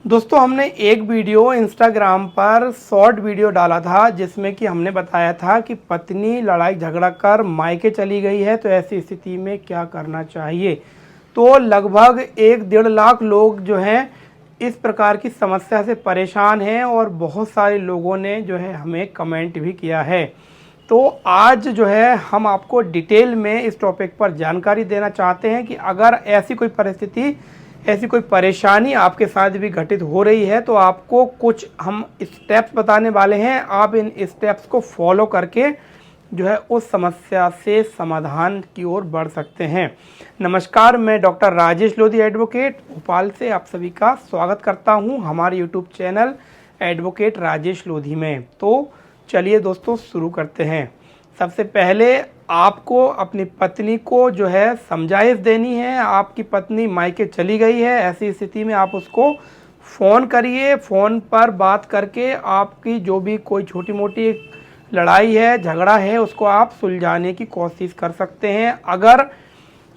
दोस्तों हमने एक वीडियो इंस्टाग्राम पर शॉर्ट वीडियो डाला था जिसमें कि हमने बताया था कि पत्नी लड़ाई झगड़ा कर मायके चली गई है तो ऐसी स्थिति में क्या करना चाहिए। तो लगभग 1-1.5 लाख लोग जो हैं इस प्रकार की समस्या से परेशान हैं और बहुत सारे लोगों ने जो है हमें कमेंट भी किया है। तो आज जो है हम आपको डिटेल में इस टॉपिक पर जानकारी देना चाहते हैं कि अगर ऐसी कोई परिस्थिति, ऐसी कोई परेशानी आपके साथ भी घटित हो रही है तो आपको कुछ हम स्टेप्स बताने वाले हैं। आप इन स्टेप्स को फॉलो करके जो है उस समस्या से समाधान की ओर बढ़ सकते हैं। नमस्कार, मैं डॉक्टर राजेश लोधी एडवोकेट भोपाल से आप सभी का स्वागत करता हूं हमारे YouTube channel advocate Rajesh Lodhi में। तो चलिए दोस्तों शुरू करते हैं। सबसे पहले आपको अपनी पत्नी को जो है समझाइश देनी है। आपकी पत्नी मायके चली गई है, ऐसी स्थिति में आप उसको फ़ोन करिए। फ़ोन पर बात करके आपकी जो भी कोई छोटी मोटी लड़ाई है, झगड़ा है, उसको आप सुलझाने की कोशिश कर सकते हैं। अगर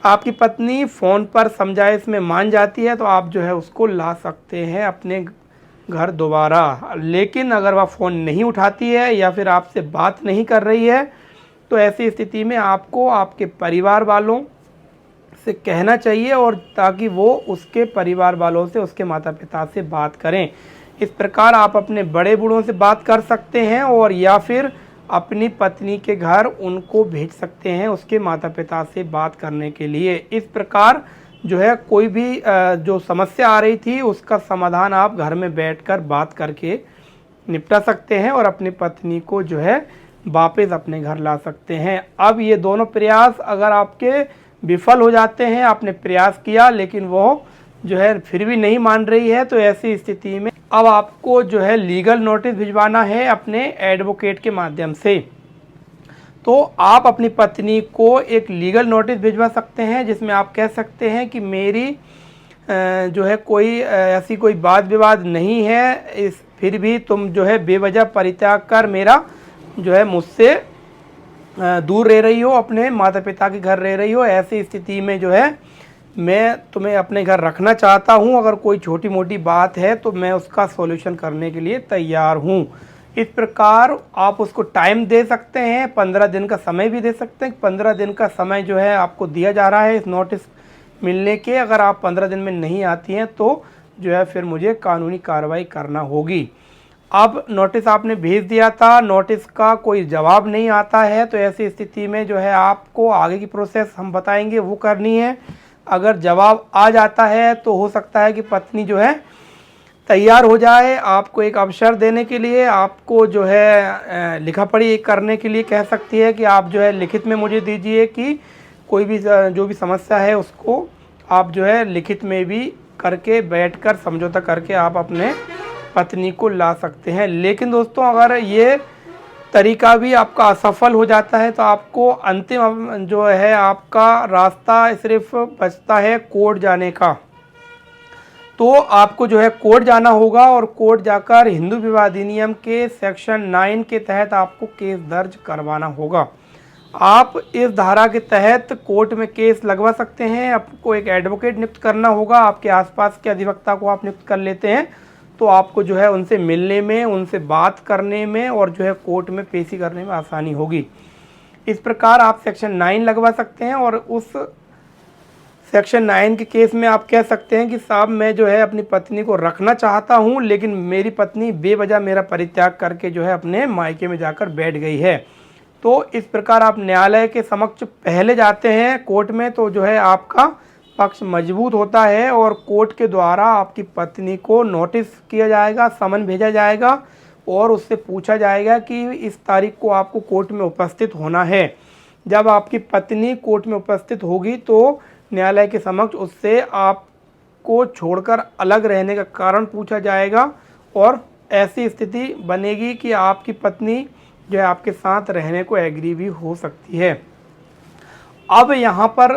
आपकी पत्नी फ़ोन पर समझाइश में मान जाती है तो आप जो है उसको ला सकते हैं अपने घर दोबारा। लेकिन अगर वह फ़ोन नहीं उठाती है या फिर आपसे बात नहीं कर रही है तो ऐसी स्थिति में आपको आपके परिवार वालों से कहना चाहिए और ताकि वो उसके परिवार वालों से, उसके माता पिता से बात करें। इस प्रकार आप अपने बड़े बूढ़ों से बात कर सकते हैं और या फिर अपनी पत्नी के घर उनको भेज सकते हैं उसके माता पिता से बात करने के लिए। इस प्रकार जो है कोई भी जो समस्या आ रही थी उसका समाधान आप घर में बैठकर बात करके निपटा सकते हैं और अपनी पत्नी को जो है वापस अपने घर ला सकते हैं। अब ये दोनों प्रयास अगर आपके विफल हो जाते हैं, आपने प्रयास किया लेकिन वो जो है फिर भी नहीं मान रही है, तो ऐसी स्थिति में अब आपको जो है लीगल नोटिस भिजवाना है अपने एडवोकेट के माध्यम से। तो आप अपनी पत्नी को एक लीगल नोटिस भिजवा सकते हैं जिसमें आप कह सकते हैं कि मेरी जो है कोई ऐसी कोई वाद विवाद नहीं है, फिर भी तुम जो है बेवजह परित्याग कर मेरा जो है मुझसे दूर रह रही हो, अपने माता पिता के घर रह रही हो। ऐसी स्थिति में जो है मैं तुम्हें अपने घर रखना चाहता हूं। अगर कोई छोटी मोटी बात है तो मैं उसका सॉल्यूशन करने के लिए तैयार हूं। इस प्रकार आप उसको टाइम दे सकते हैं, 15 दिन का समय भी दे सकते हैं। 15 दिन का समय जो है आपको दिया जा रहा है इस नोटिस मिलने के। अगर आप 15 दिन में नहीं आती हैं तो जो है फिर मुझे कानूनी कार्रवाई करना होगी। अब नोटिस आपने भेज दिया था, नोटिस का कोई जवाब नहीं आता है तो ऐसी स्थिति में जो है आपको आगे की प्रोसेस हम बताएंगे वो करनी है। अगर जवाब आ जाता है तो हो सकता है कि पत्नी जो है तैयार हो जाए आपको एक अवसर देने के लिए। आपको जो है लिखा पढ़ी करने के लिए कह सकती है कि आप जो है लिखित में मुझे दीजिए कि कोई भी जो भी समस्या है उसको आप जो है लिखित में भी करके बैठकर समझौता करके आप अपने पत्नी को ला सकते हैं। लेकिन दोस्तों अगर ये तरीका भी आपका असफल हो जाता है तो आपको अंतिम जो है आपका रास्ता सिर्फ बचता है कोर्ट जाने का। तो आपको जो है कोर्ट जाना होगा और कोर्ट जाकर हिंदू विवाह अधिनियम के सेक्शन 9 के तहत आपको केस दर्ज करवाना होगा। आप इस धारा के तहत कोर्ट में केस लगवा सकते हैं। आपको एक एडवोकेट नियुक्त करना होगा, आपके आसपास के अधिवक्ता को आप नियुक्त कर लेते हैं तो आपको जो है उनसे मिलने में, उनसे बात करने में और जो है कोर्ट में पेशी करने में आसानी होगी। इस प्रकार आप सेक्शन 9 लगवा सकते हैं और उस सेक्शन 9 के केस में आप कह सकते हैं कि साहब मैं जो है अपनी पत्नी को रखना चाहता हूं लेकिन मेरी पत्नी बेवजह मेरा परित्याग करके जो है अपने मायके में जाकर बैठ गई है। तो इस प्रकार आप न्यायालय के समक्ष पहले जाते हैं कोर्ट में तो जो है आपका पक्ष मजबूत होता है और कोर्ट के द्वारा आपकी पत्नी को नोटिस किया जाएगा, समन भेजा जाएगा और उससे पूछा जाएगा कि इस तारीख को आपको कोर्ट में उपस्थित होना है। जब आपकी पत्नी कोर्ट में उपस्थित होगी तो न्यायालय के समक्ष उससे आपको छोड़कर अलग रहने का कारण पूछा जाएगा और ऐसी स्थिति बनेगी कि आपकी पत्नी जो है आपके साथ रहने को एग्री भी हो सकती है। अब यहाँ पर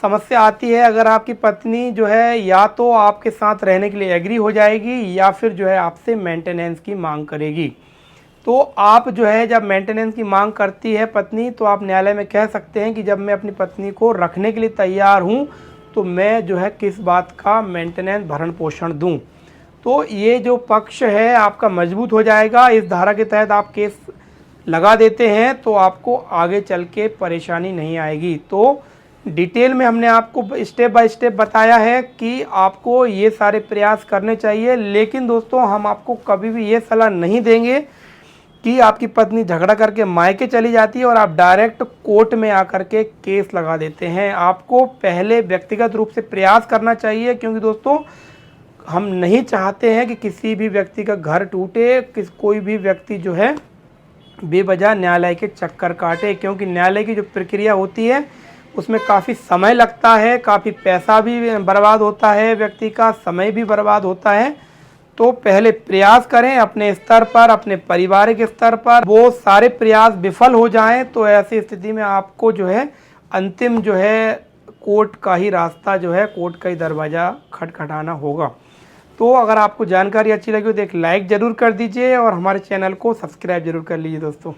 समस्या आती है, अगर आपकी पत्नी जो है या तो आपके साथ रहने के लिए एग्री हो जाएगी या फिर जो है आपसे मेंटेनेंस की मांग करेगी। तो आप जो है जब मेंटेनेंस की मांग करती है पत्नी तो आप न्यायालय में कह सकते हैं कि जब मैं अपनी पत्नी को रखने के लिए तैयार हूं तो मैं जो है किस बात का मेंटेनेंस भरण पोषण दूं। तो ये जो पक्ष है आपका मजबूत हो जाएगा। इस धारा के तहत आप केस लगा देते हैं तो आपको आगे चल के परेशानी नहीं आएगी। तो डिटेल में हमने आपको स्टेप बाय स्टेप बताया है कि आपको ये सारे प्रयास करने चाहिए। लेकिन दोस्तों हम आपको कभी भी ये सलाह नहीं देंगे कि आपकी पत्नी झगड़ा करके मायके चली जाती है और आप डायरेक्ट कोर्ट में आकर के केस लगा देते हैं। आपको पहले व्यक्तिगत रूप से प्रयास करना चाहिए, क्योंकि दोस्तों हम नहीं चाहते हैं कि किसी भी व्यक्ति का घर टूटे, कोई भी व्यक्ति जो है बेवजह न्यायालय के चक्कर काटे, क्योंकि न्यायालय की जो प्रक्रिया होती है उसमें काफ़ी समय लगता है, काफ़ी पैसा भी बर्बाद होता है, व्यक्ति का समय भी बर्बाद होता है। तो पहले प्रयास करें अपने स्तर पर, अपने पारिवारिक स्तर पर। वो सारे प्रयास विफल हो जाएं तो ऐसी स्थिति में आपको जो है अंतिम जो है कोर्ट का ही रास्ता, जो है कोर्ट का ही दरवाज़ा खटखटाना होगा। तो अगर आपको जानकारी अच्छी लगी हो तो एक लाइक ज़रूर कर दीजिए और हमारे चैनल को सब्सक्राइब जरूर कर लीजिए दोस्तों।